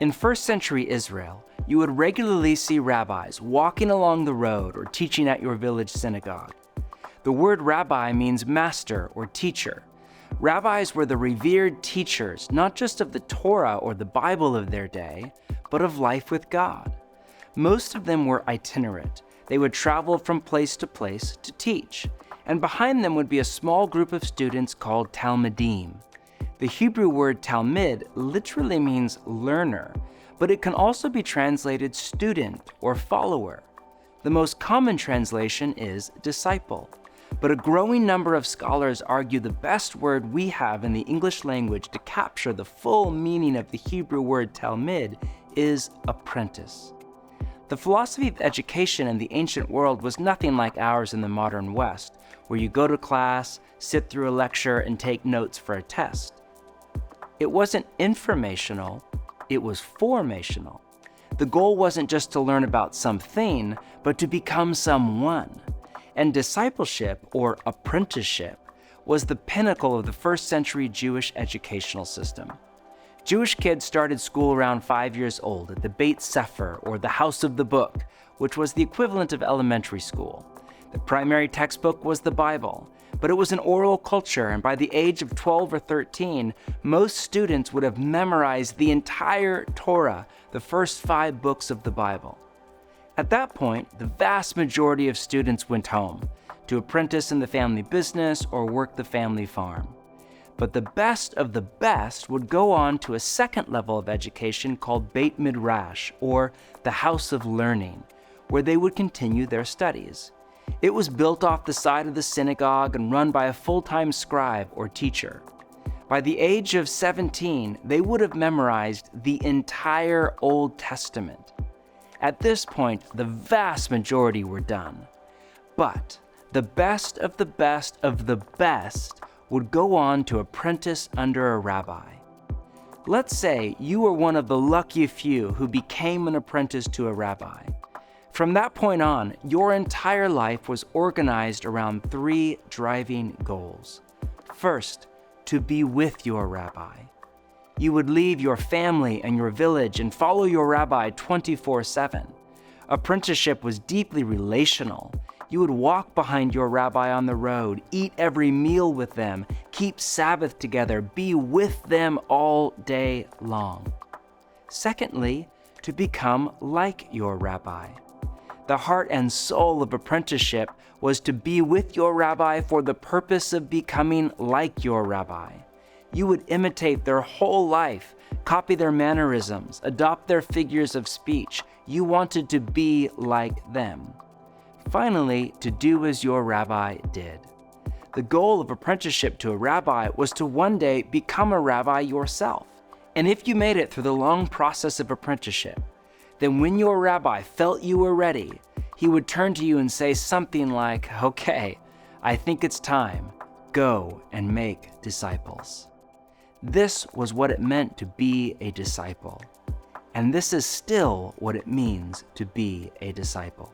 In first century Israel, you would regularly see rabbis walking along the road or teaching at your village synagogue. The word rabbi means master or teacher. Rabbis were the revered teachers, not just of the Torah or the Bible of their day, but of life with God. Most of them were itinerant. They would travel from place to place to teach, and behind them would be a small group of students called talmidim. The Hebrew word talmid literally means learner, but it can also be translated student or follower. The most common translation is disciple, but a growing number of scholars argue the best word we have in the English language to capture the full meaning of the Hebrew word talmid is apprentice. The philosophy of education in the ancient world was nothing like ours in the modern West, where you go to class, sit through a lecture, and take notes for a test. It wasn't informational, it was formational. The goal wasn't just to learn about something, but to become someone. And discipleship, or apprenticeship, was the pinnacle of the first century Jewish educational system. Jewish kids started school around 5 years old at the Beit Sefer, or the House of the Book, which was the equivalent of elementary school. The primary textbook was the Bible, but it was an oral culture, and by the age of 12 or 13, most students would have memorized the entire Torah, the first 5 books of the Bible. At that point, the vast majority of students went home to apprentice in the family business or work the family farm. But the best of the best would go on to a second level of education called Beit Midrash, or the House of Learning, where they would continue their studies. It was built off the side of the synagogue and run by a full-time scribe or teacher. By the age of 17, they would have memorized the entire Old Testament. At this point, the vast majority were done. But the best of the best of the best would go on to apprentice under a rabbi. Let's say you were one of the lucky few who became an apprentice to a rabbi. From that point on, your entire life was organized around 3 driving goals. First, to be with your rabbi. You would leave your family and your village and follow your rabbi 24/7. Apprenticeship was deeply relational. You would walk behind your rabbi on the road, eat every meal with them, keep Sabbath together, be with them all day long. Secondly, to become like your rabbi. The heart and soul of apprenticeship was to be with your rabbi for the purpose of becoming like your rabbi. You would imitate their whole life, copy their mannerisms, adopt their figures of speech. You wanted to be like them. Finally, to do as your rabbi did. The goal of apprenticeship to a rabbi was to one day become a rabbi yourself. And if you made it through the long process of apprenticeship, then when your rabbi felt you were ready, he would turn to you and say something like, "Okay, I think it's time. Go and make disciples." This was what it meant to be a disciple. And this is still what it means to be a disciple.